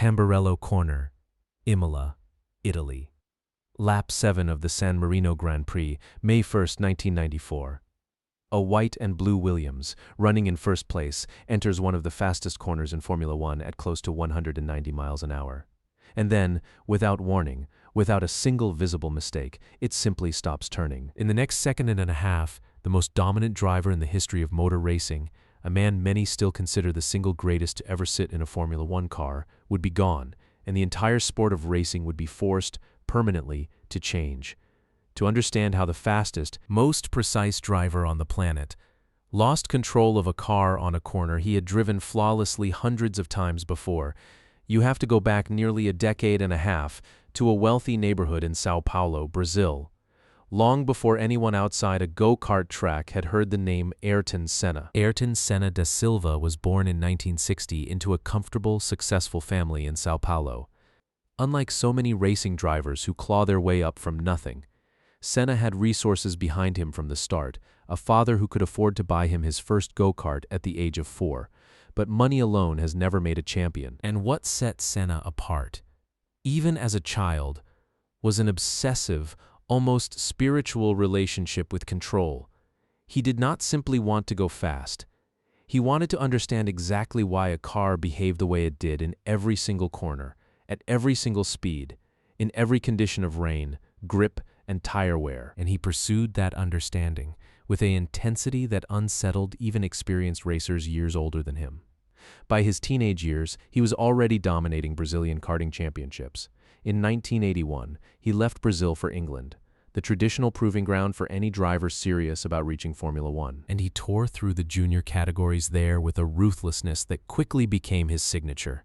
Tamburello Corner, Imola, Italy. Lap 7 of the San Marino Grand Prix, May 1, 1994. A white and blue Williams, running in first place, enters one of the fastest corners in Formula One at close to 190 miles an hour. And then, without warning, without a single visible mistake, it simply stops turning. In the next second and a half, the most dominant driver in the history of motor racing, a man many still consider the single greatest to ever sit in a Formula One car, would be gone, and the entire sport of racing would be forced, permanently, to change. To understand how the fastest, most precise driver on the planet lost control of a car on a corner he had driven flawlessly hundreds of times before, you have to go back nearly a decade and a half to a wealthy neighborhood in Sao Paulo, Brazil, long before anyone outside a go-kart track had heard the name Ayrton Senna. Ayrton Senna da Silva was born in 1960 into a comfortable, successful family in Sao Paulo. Unlike so many racing drivers who claw their way up from nothing, Senna had resources behind him from the start, a father who could afford to buy him his first go-kart at the age of 4. But money alone has never made a champion. And what set Senna apart, even as a child, was an obsessive, almost spiritual relationship with control. He did not simply want to go fast. He wanted to understand exactly why a car behaved the way it did in every single corner, at every single speed, in every condition of rain, grip, and tire wear. And he pursued that understanding with an intensity that unsettled even experienced racers years older than him. By his teenage years, he was already dominating Brazilian karting championships. In 1981, he left Brazil for England, the traditional proving ground for any driver serious about reaching Formula One. And he tore through the junior categories there with a ruthlessness that quickly became his signature.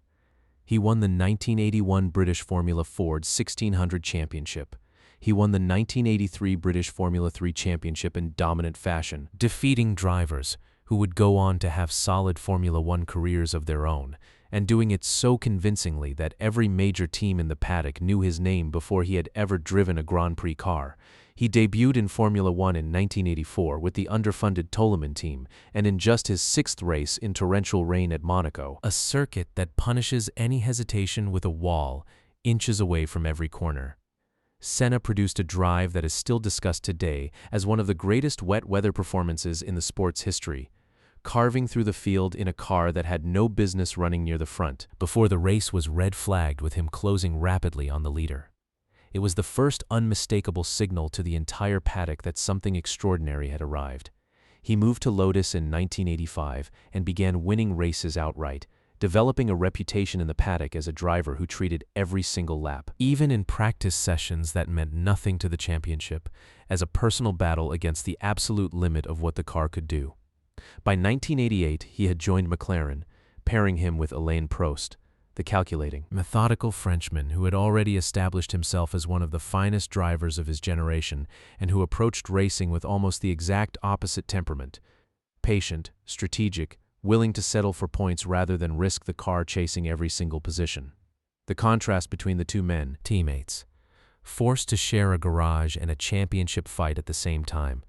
He won the 1981 British Formula Ford 1600 Championship. He won the 1983 British Formula 3 Championship in dominant fashion, defeating drivers who would go on to have solid Formula One careers of their own, and doing it so convincingly that every major team in the paddock knew his name before he had ever driven a Grand Prix car. He debuted in Formula One in 1984 with the underfunded Toleman team, and in just his 6th race in torrential rain at Monaco, a circuit that punishes any hesitation with a wall inches away from every corner. Senna produced a drive that is still discussed today as one of the greatest wet weather performances in the sport's history, carving through the field in a car that had no business running near the front, before the race was red-flagged with him closing rapidly on the leader. It was the first unmistakable signal to the entire paddock that something extraordinary had arrived. He moved to Lotus in 1985 and began winning races outright, developing a reputation in the paddock as a driver who treated every single lap, even in practice sessions that meant nothing to the championship, as a personal battle against the absolute limit of what the car could do. By 1988, he had joined McLaren, pairing him with Alain Prost, the calculating, methodical Frenchman who had already established himself as one of the finest drivers of his generation and who approached racing with almost the exact opposite temperament: patient, strategic, willing to settle for points rather than risk the car chasing every single position. The contrast between the two men, teammates, forced to share a garage and a championship fight at the same time,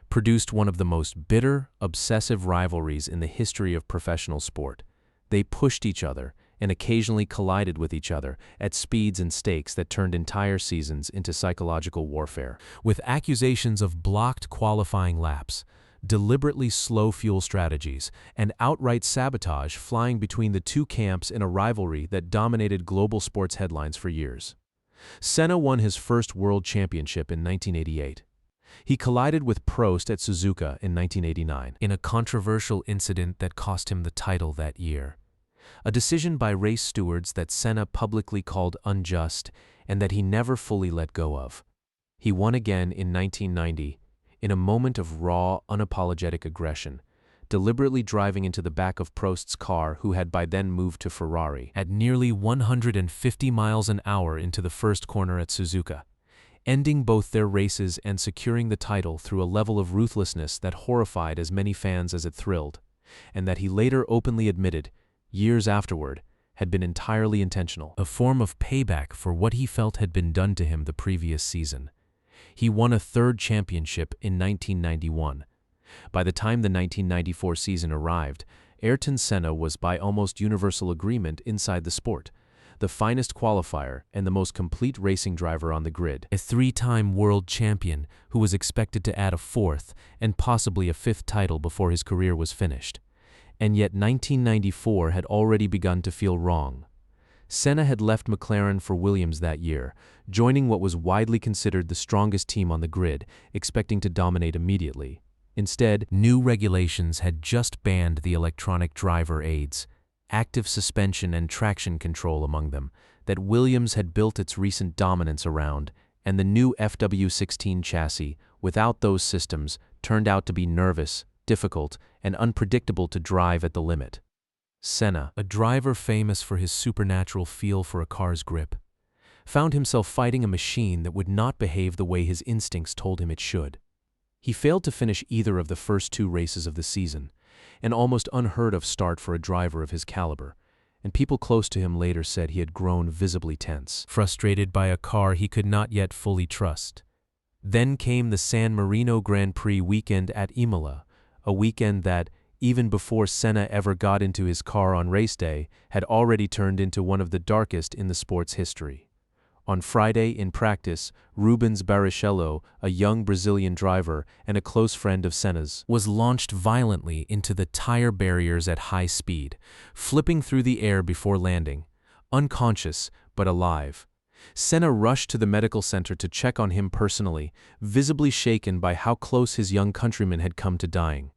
produced one of the most bitter, obsessive rivalries in the history of professional sport. They pushed each other and occasionally collided with each other at speeds and stakes that turned entire seasons into psychological warfare. With accusations of blocked qualifying laps, deliberately slow fuel strategies, and outright sabotage flying between the two camps in a rivalry that dominated global sports headlines for years. Senna won his first world championship in 1988. He collided with Prost at Suzuka in 1989 in a controversial incident that cost him the title that year. A decision by race stewards that Senna publicly called unjust and that he never fully let go of. He won again in 1990, in a moment of raw, unapologetic aggression, deliberately driving into the back of Prost's car, who had by then moved to Ferrari, at nearly 150 miles an hour into the first corner at Suzuka, ending both their races and securing the title through a level of ruthlessness that horrified as many fans as it thrilled, and that he later openly admitted, years afterward, had been entirely intentional, a form of payback for what he felt had been done to him the previous season. He won a third championship in 1991. By the time the 1994 season arrived, Ayrton Senna was by almost universal agreement inside the sport the finest qualifier and the most complete racing driver on the grid. A three-time world champion who was expected to add a fourth and possibly a fifth title before his career was finished. And yet 1994 had already begun to feel wrong. Senna had left McLaren for Williams that year, joining what was widely considered the strongest team on the grid, expecting to dominate immediately. Instead, new regulations had just banned the electronic driver aids, active suspension and traction control among them, that Williams had built its recent dominance around, and the new FW16 chassis, without those systems, turned out to be nervous, difficult, and unpredictable to drive at the limit. Senna, a driver famous for his supernatural feel for a car's grip, found himself fighting a machine that would not behave the way his instincts told him it should. He failed to finish either of the first two races of the season, an almost unheard-of start for a driver of his caliber, and people close to him later said he had grown visibly tense, frustrated by a car he could not yet fully trust. Then came the San Marino Grand Prix weekend at Imola, a weekend that, even before Senna ever got into his car on race day, had already turned into one of the darkest in the sport's history. On Friday, in practice, Rubens Barrichello, a young Brazilian driver and a close friend of Senna's, was launched violently into the tire barriers at high speed, flipping through the air before landing, unconscious but alive. Senna rushed to the medical center to check on him personally, visibly shaken by how close his young countryman had come to dying.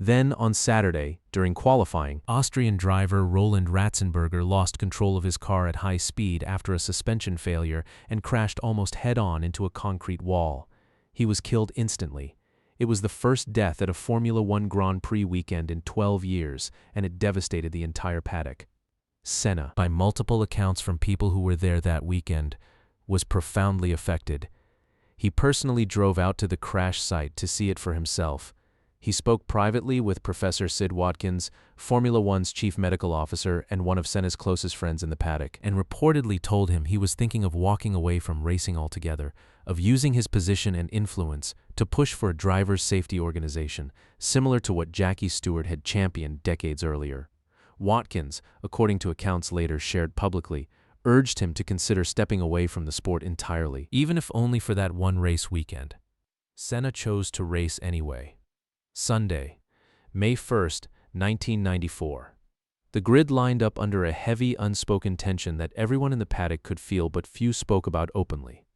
Then, on Saturday, during qualifying, Austrian driver Roland Ratzenberger lost control of his car at high speed after a suspension failure and crashed almost head-on into a concrete wall. He was killed instantly. It was the first death at a Formula One Grand Prix weekend in 12 years, and it devastated the entire paddock. Senna, by multiple accounts from people who were there that weekend, was profoundly affected. He personally drove out to the crash site to see it for himself. He spoke privately with Professor Sid Watkins, Formula One's chief medical officer and one of Senna's closest friends in the paddock, and reportedly told him he was thinking of walking away from racing altogether, of using his position and influence to push for a driver's safety organization, similar to what Jackie Stewart had championed decades earlier. Watkins, according to accounts later shared publicly, urged him to consider stepping away from the sport entirely, even if only for that one race weekend. Senna chose to race anyway. Sunday, May 1st, 1994. The grid lined up under a heavy, unspoken tension that everyone in the paddock could feel but few spoke about openly.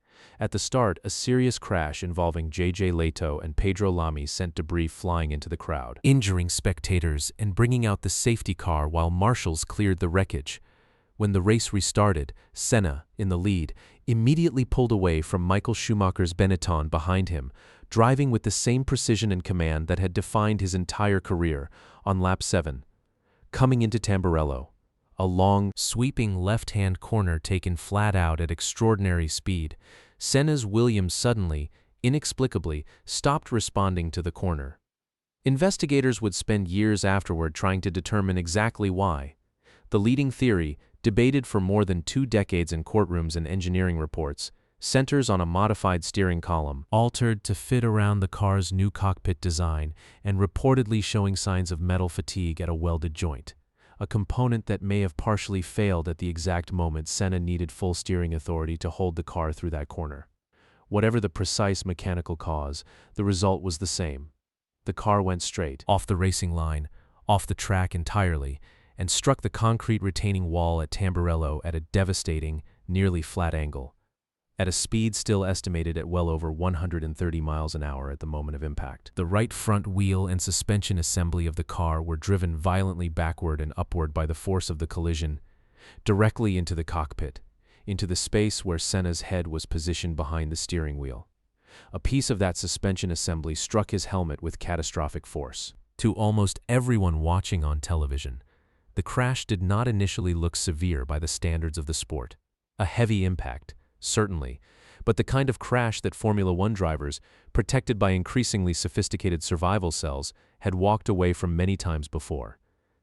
At the start, a serious crash involving J.J. Leto and Pedro Lamy sent debris flying into the crowd, injuring spectators and bringing out the safety car while marshals cleared the wreckage. When the race restarted, Senna, in the lead, immediately pulled away from Michael Schumacher's Benetton behind him, driving with the same precision and command that had defined his entire career, on lap 7. Coming into Tamburello, a long, sweeping left-hand corner taken flat out at extraordinary speed, Senna's Williams suddenly, inexplicably, stopped responding to the corner. Investigators would spend years afterward trying to determine exactly why. The leading theory, debated for more than 2 decades in courtrooms and engineering reports, centers on a modified steering column, altered to fit around the car's new cockpit design and reportedly showing signs of metal fatigue at a welded joint, a component that may have partially failed at the exact moment Senna needed full steering authority to hold the car through that corner. Whatever the precise mechanical cause, the result was the same. The car went straight, off the racing line, off the track entirely, and struck the concrete retaining wall at Tamburello at a devastating, nearly flat angle, at a speed still estimated at well over 130 miles an hour at the moment of impact. The right front wheel and suspension assembly of the car were driven violently backward and upward by the force of the collision, directly into the cockpit, into the space where Senna's head was positioned behind the steering wheel. A piece of that suspension assembly struck his helmet with catastrophic force. To almost everyone watching on television, the crash did not initially look severe by the standards of the sport. A heavy impact, certainly, but the kind of crash that Formula One drivers, protected by increasingly sophisticated survival cells, had walked away from many times before.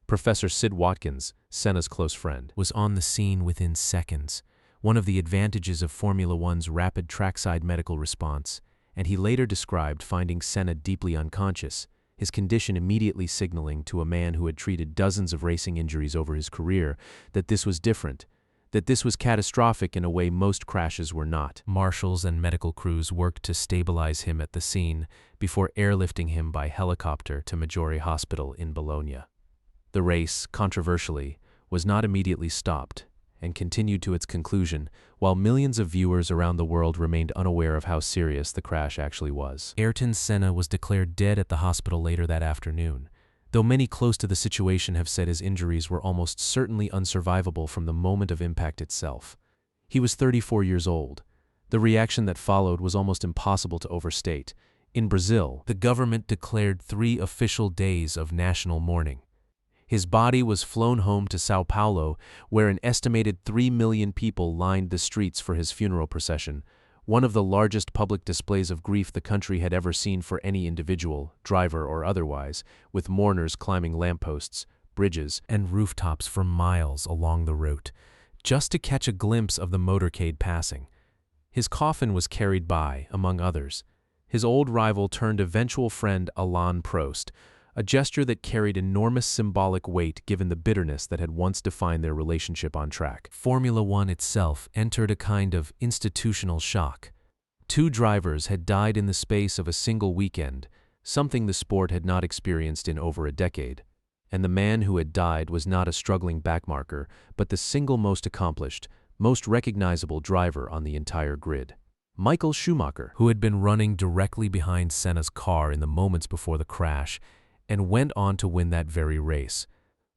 Professor Sid Watkins, Senna's close friend, was on the scene within seconds, one of the advantages of Formula One's rapid trackside medical response, and he later described finding Senna deeply unconscious, his condition immediately signaling to a man who had treated dozens of racing injuries over his career that this was different, that this was catastrophic in a way most crashes were not. Marshals and medical crews worked to stabilize him at the scene before airlifting him by helicopter to Maggiore Hospital in Bologna. The race, controversially, was not immediately stopped and continued to its conclusion, while millions of viewers around the world remained unaware of how serious the crash actually was. Ayrton Senna was declared dead at the hospital later that afternoon, though many close to the situation have said his injuries were almost certainly unsurvivable from the moment of impact itself. He was 34 years old. The reaction that followed was almost impossible to overstate. In Brazil, the government declared 3 official days of national mourning. His body was flown home to Sao Paulo, where an estimated 3 million people lined the streets for his funeral procession, one of the largest public displays of grief the country had ever seen for any individual, driver or otherwise, with mourners climbing lampposts, bridges, and rooftops for miles along the route, just to catch a glimpse of the motorcade passing. His coffin was carried by, among others, his old rival turned eventual friend Alain Prost, a gesture that carried enormous symbolic weight given the bitterness that had once defined their relationship on track. Formula One itself entered a kind of institutional shock. 2 drivers had died in the space of a single weekend, something the sport had not experienced in over a decade. And the man who had died was not a struggling backmarker, but the single most accomplished, most recognizable driver on the entire grid. Michael Schumacher, who had been running directly behind Senna's car in the moments before the crash, and went on to win that very race,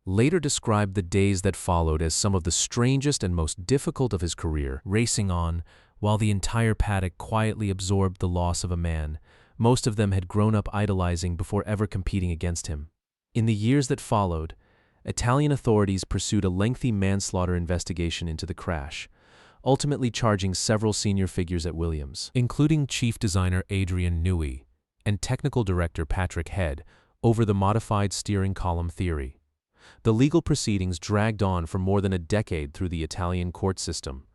later described the days that followed as some of the strangest and most difficult of his career, racing on while the entire paddock quietly absorbed the loss of a man most of them had grown up idolizing before ever competing against him. In the years that followed, Italian authorities pursued a lengthy manslaughter investigation into the crash, ultimately charging several senior figures at Williams, including chief designer Adrian Newey and technical director Patrick Head, over the modified steering column theory. The legal proceedings dragged on for more than a decade through the Italian court system,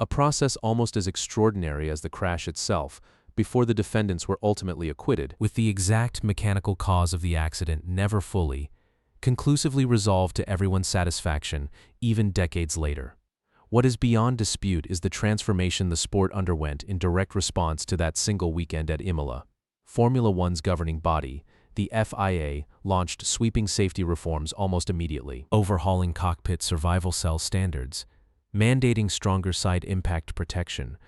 a process almost as extraordinary as the crash itself, before the defendants were ultimately acquitted, with the exact mechanical cause of the accident never fully, conclusively resolved to everyone's satisfaction, even decades later. What is beyond dispute is the transformation the sport underwent in direct response to that single weekend at Imola. Formula One's governing body, the FIA, launched sweeping safety reforms almost immediately, overhauling cockpit survival cell standards, mandating stronger side impact protection,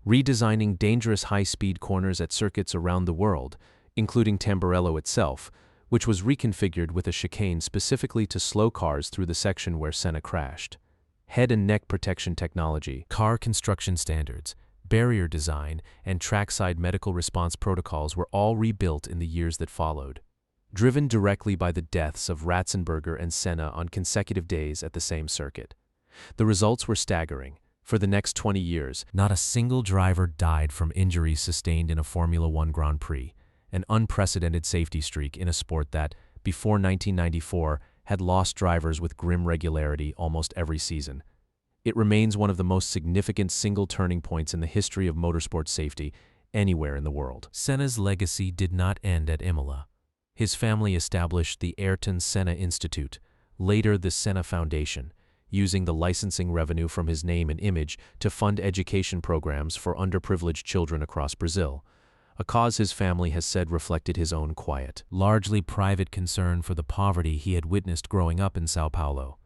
redesigning dangerous high-speed corners at circuits around the world, including Tamburello itself, which was reconfigured with a chicane specifically to slow cars through the section where Senna crashed. Head and neck protection technology, car construction standards, barrier design, and trackside medical response protocols were all rebuilt in the years that followed, driven directly by the deaths of Ratzenberger and Senna on consecutive days at the same circuit. The results were staggering. For the next 20 years, not a single driver died from injuries sustained in a Formula One Grand Prix, an unprecedented safety streak in a sport that, before 1994, had lost drivers with grim regularity almost every season. It remains one of the most significant single turning points in the history of motorsport safety anywhere in the world. Senna's legacy did not end at Imola. His family established the Ayrton Senna Institute, later the Senna Foundation, using the licensing revenue from his name and image to fund education programs for underprivileged children across Brazil, a cause his family has said reflected his own quiet, largely private concern for the poverty he had witnessed growing up in Sao Paulo.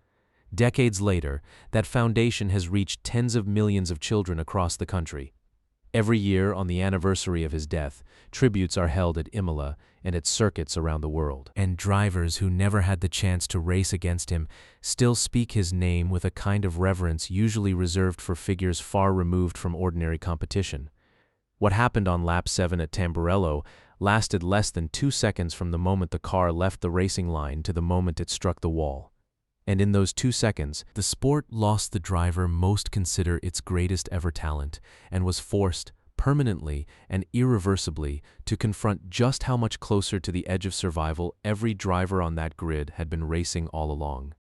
Decades later, that foundation has reached tens of millions of children across the country. Every year, on the anniversary of his death, tributes are held at Imola and at circuits around the world. And drivers who never had the chance to race against him still speak his name with a kind of reverence usually reserved for figures far removed from ordinary competition. What happened on lap 7 at Tamburello lasted less than 2 seconds from the moment the car left the racing line to the moment it struck the wall. And in those 2 seconds, the sport lost the driver most consider its greatest ever talent and was forced, permanently and irreversibly, to confront just how much closer to the edge of survival every driver on that grid had been racing all along.